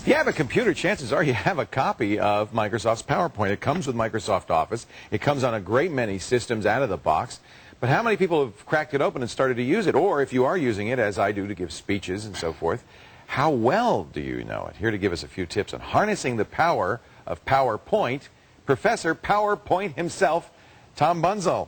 you have a computer, chances are you have a copy of Microsoft's PowerPoint. It comes with Microsoft Office. It comes on a great many systems out of the box. But how many people have cracked it open and started to use it? Or if you are using it, as I do, to give speeches and so forth, how well do you know it? Here to give us a few tips on harnessing the power of PowerPoint, Professor PowerPoint himself, Tom Bunzel.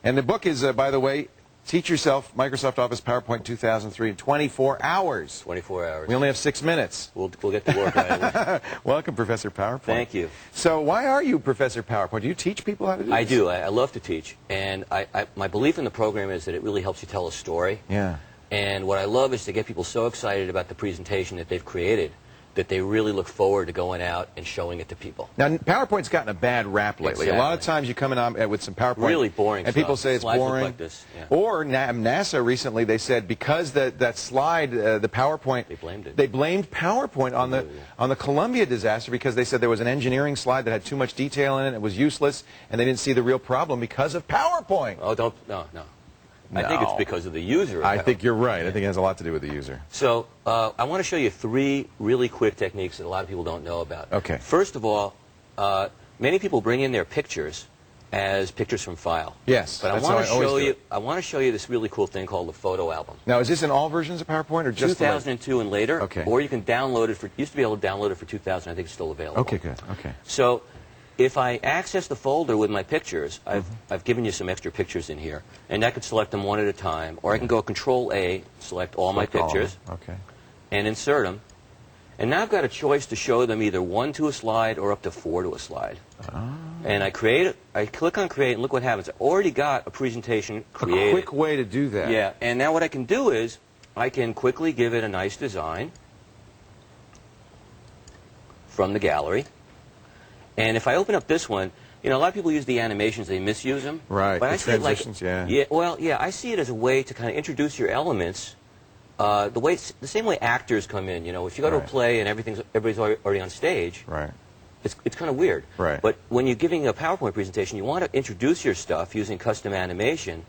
And the book is, by the way, Teach Yourself Microsoft Office PowerPoint 2003 in 24 hours. 24 hours. We only have 6 minutes. We'll get to work on it. Welcome, Professor PowerPoint. Thank you. So why are you Professor PowerPoint? Do you teach people how to do this? I do. I love to teach. And my belief in the program is that it really helps you tell a story. Yeah. And what I love is to get people so excited about the presentation that they've created that they really look forward to going out and showing it to people. Now, PowerPoint's gotten a bad rap lately. Exactly. A lot of times you come in with some PowerPoint. Really boring and stuff. people say it's Slides look boring. like this. Yeah. Or NASA recently, they said because that slide, the PowerPoint, They blamed it. They blamed PowerPoint on the Columbia disaster because they said there was an engineering slide that had too much detail in it. It was useless, and they didn't see the real problem because of PowerPoint. Oh, no. I think it's because of the user. I think you're right. I think it has a lot to do with the user. So I want to show you 3 really quick techniques that a lot of people don't know about. Okay. First of all, many people bring in their pictures as pictures from file. Yes. But I want to show you this really cool thing called the photo album. Now, is this in all versions of PowerPoint or just 2002 and later? Okay. Or you can download it for. Used to be able to download it for 2000. I think it's still available. Okay, good. Okay. So if I access the folder with my pictures, I've given you some extra pictures in here, and I could select them one at a time, or I can go Control-A, select all my pictures, and insert them. And now I've got a choice to show them either 1 to a slide or up to 4 to a slide. Oh. And I click on Create, and look what happens. I already got a presentation created. A quick way to do that. Yeah, and now what I can do is I can quickly give it a nice design from the gallery. And if I open up this one, you know, a lot of people use the animations, they misuse them. Right, but I see it like, yeah. I see it as a way to kind of introduce your elements, the same way actors come in. You know, if you go to a play and everybody's already on stage, it's kind of weird. Right. But when you're giving a PowerPoint presentation, you want to introduce your stuff using custom animation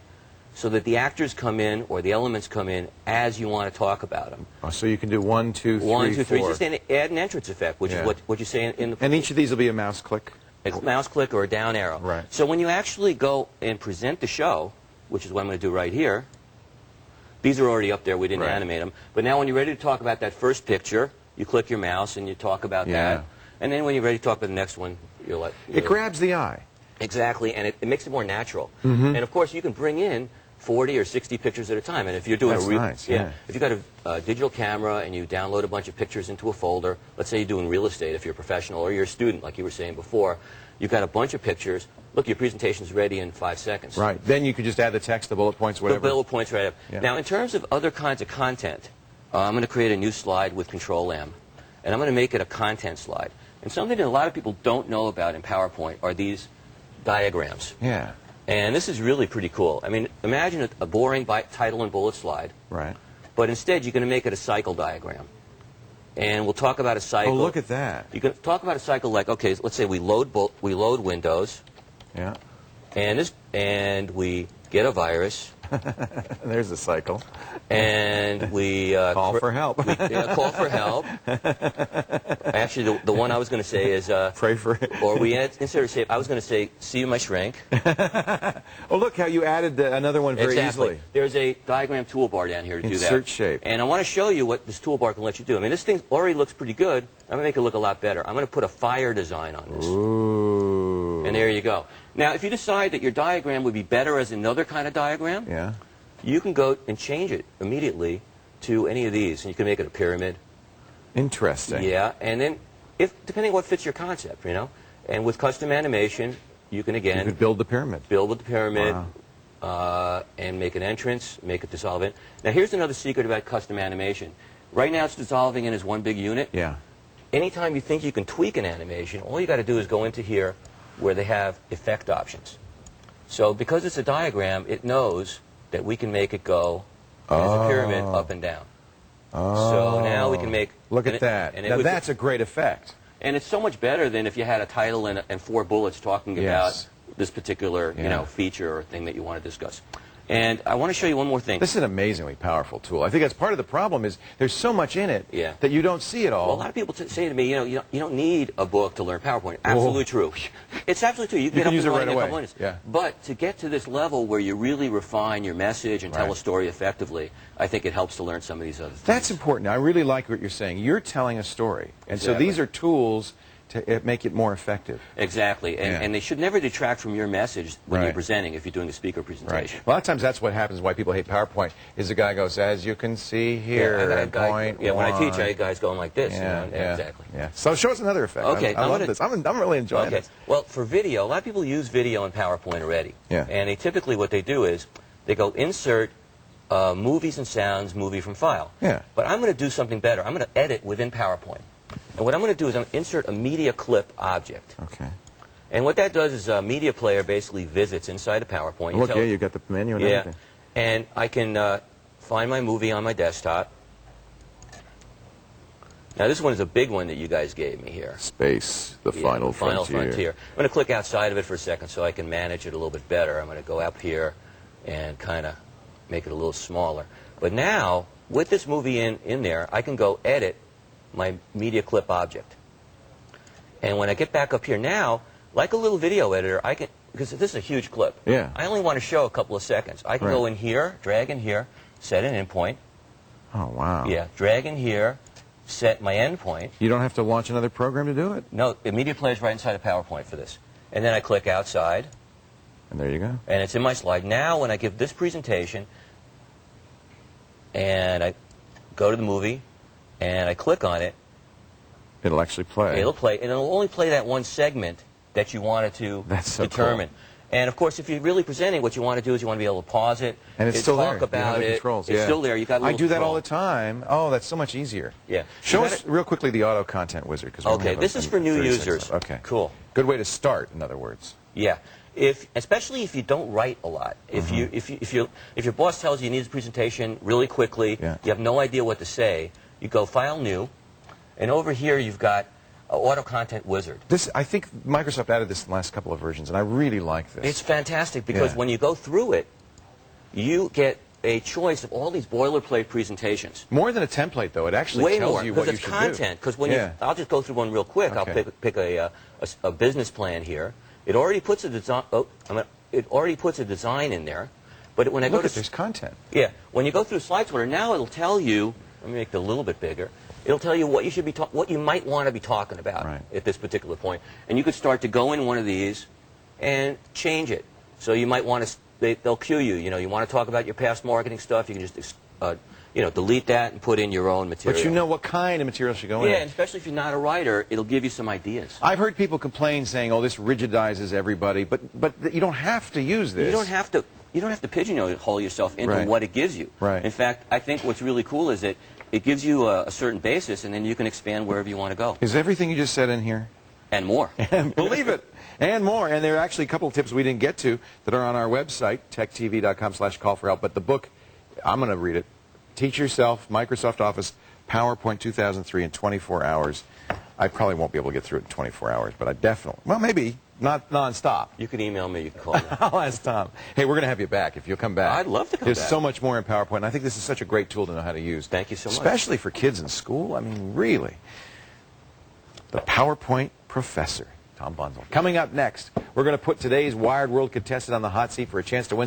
so that the actors come in or the elements come in as you want to talk about them. Oh, so you can do 1, 2, 3, 1, 2, 3. 4. Just add an entrance effect, which is what you say in the... And each of these will be a mouse click? A mouse click or a down arrow. Right. So when you actually go and present the show, which is what I'm going to do right here, these are already up there. We didn't animate them. But now when you're ready to talk about that first picture, you click your mouse and you talk about that. And then when you're ready to talk about the next one, you'll let... It grabs the eye. Exactly, and it makes it more natural. And of course, you can bring in 40 or 60 pictures at a time. And if you're doing if you've got a digital camera and you download a bunch of pictures into a folder, let's say you're doing real estate if you're a professional or you're a student, like you were saying before, you've got a bunch of pictures. Look, your presentation's ready in 5 seconds. Right. Then you could just add the text, the bullet points, whatever. The bullet points right up. Yeah. Now, in terms of other kinds of content, I'm going to create a new slide with Control-M, and I'm going to make it a content slide. And something that a lot of people don't know about in PowerPoint are these diagrams. Yeah. And this is really pretty cool. I mean, imagine a boring title and bullet slide. Right. But instead, you're going to make it a cycle diagram. And we'll talk about a cycle. Oh, look at that. You can talk about a cycle like, okay, let's say we load Windows. Yeah. And we get a virus. There's a cycle. And we... call for help. Call for help. Actually, the one I was going to say is... Pray for it. Or instead of say, I was going to say, see you, my shrink. Oh, look how you added another one very easily. There's a diagram toolbar down here to do that. Insert shape. And I want to show you what this toolbar can let you do. I mean, this thing already looks pretty good. I'm going to make it look a lot better. I'm going to put a fire design on this. Ooh. And there you go. Now, if you decide that your diagram would be better as another kind of diagram, you can go and change it immediately to any of these. And you can make it a pyramid. Interesting. Yeah. And then, depending on what fits your concept, you know. And with custom animation, you can, again... You could build the pyramid. Build with the pyramid. Wow. And make an entrance, make it dissolve in. Now, here's another secret about custom animation. Right now, it's dissolving in as one big unit. Yeah. Anytime you think you can tweak an animation, all you got to do is go into here where they have effect options. So because it's a diagram, it knows that we can make it go as a pyramid up and down. So now we can make... Look at that. Now that's a great effect. And it's so much better than if you had a title and 4 bullets talking about this particular feature or thing that you want to discuss. And I want to show you one more thing. This is an amazingly powerful tool. I think that's part of the problem is there's so much in it that you don't see it all. Well, a lot of people say to me, you don't need a book to learn PowerPoint. Absolutely true. It's absolutely true. You can get up use it and right running in a away. couple minutes. Yeah. But to get to this level where you really refine your message and tell a story effectively, I think it helps to learn some of these other things. That's important. I really like what you're saying. You're telling a story. And so these are tools to make it more effective. Exactly. And they should never detract from your message when you're presenting, if you're doing a speaker presentation. A lot of times that's what happens, why people hate PowerPoint, is the guy goes, as you can see here, point when I teach, I have guys going like this. Exactly. So show us another effect. Okay. I love this. I'm really enjoying this. Well, for video, a lot of people use video in PowerPoint already. And typically what they do is they go insert movies and sounds, movie from file. But I'm going to do something better. I'm going to edit within PowerPoint. And what I'm going to do is I'm going to insert a media clip object. And what that does is a media player basically visits inside a PowerPoint. Look, you got the menu and everything. And I can find my movie on my desktop. Now this one is a big one that you guys gave me here. Space, the Final Frontier. I'm going to click outside of it for a second so I can manage it a little bit better. I'm going to go up here and kind of make it a little smaller. But now, with this movie in there, I can go edit my media clip object. And when I get back up here now, like a little video editor, I can, because this is a huge clip. I only want to show a couple of seconds. I can go in here, drag in here, set an endpoint. Oh, wow. Drag in here, set my endpoint. You don't have to launch another program to do it? No, the media player is right inside of PowerPoint for this. And then I click outside. And there you go. And it's in my slide. Now when I give this presentation, and I go to the movie, and I click on it, it'll actually play. It'll play, and it'll only play that one segment that you wanted to determine. Cool. And of course, if you're really presenting, what you want to do is you want to be able to pause it, and it's still talk there. about it. Controls. It's still there. You got. I do that all the time. Oh, that's so much easier. Show us real quickly the auto content wizard. Okay, this is for new users. Okay, cool. Good way to start, in other words. Especially if you don't write a lot. If your boss tells you you need a presentation really quickly, you have no idea what to say, you go File New, and over here you've got Auto Content Wizard. I think Microsoft added this in the last couple of versions, and I really like this. It's fantastic because when you go through it, you get a choice of all these boilerplate presentations. More than a template, though. It actually tells you what you should do. Way more, because it's content. Because when I'll just go through one real quick. I'll pick a business plan here. It already puts a design. It already puts a design in there. But when I go to there's content. When you go through Slide Sorter, now it'll tell you. Let me make it a little bit bigger. It'll tell you what you should be what you might want to be talking about at this particular point, and you could start to go in one of these and change it. So you might want to. They'll cue you. You want to talk about your past marketing stuff. You can just delete that and put in your own material. But you know what kind of material should go in. And especially if you're not a writer, it'll give you some ideas. I've heard people complain saying, "Oh, this rigidizes everybody," but you don't have to use this. You don't have to. You don't have to pigeonhole yourself into what it gives you. In fact, I think what's really cool is that it gives you a certain basis, and then you can expand wherever you want to go. Is everything you just said in here? And more. Believe it. And more. And there are actually a couple of tips we didn't get to that are on our website, techtv.com/call-for-help. But the book, I'm going to read it. Teach Yourself, Microsoft Office, PowerPoint 2003 in 24 hours. I probably won't be able to get through it in 24 hours, but I definitely, well, maybe not nonstop. You can email me. You can call me. I'll ask Tom. Hey, we're going to have you back if you'll come back. I'd love to come back. There's so much more in PowerPoint, and I think this is such a great tool to know how to use. Thank you so much. Especially for kids in school. I mean, really. The PowerPoint Professor, Tom Bunzel. Coming up next, we're going to put today's Wired World contestant on the hot seat for a chance to win some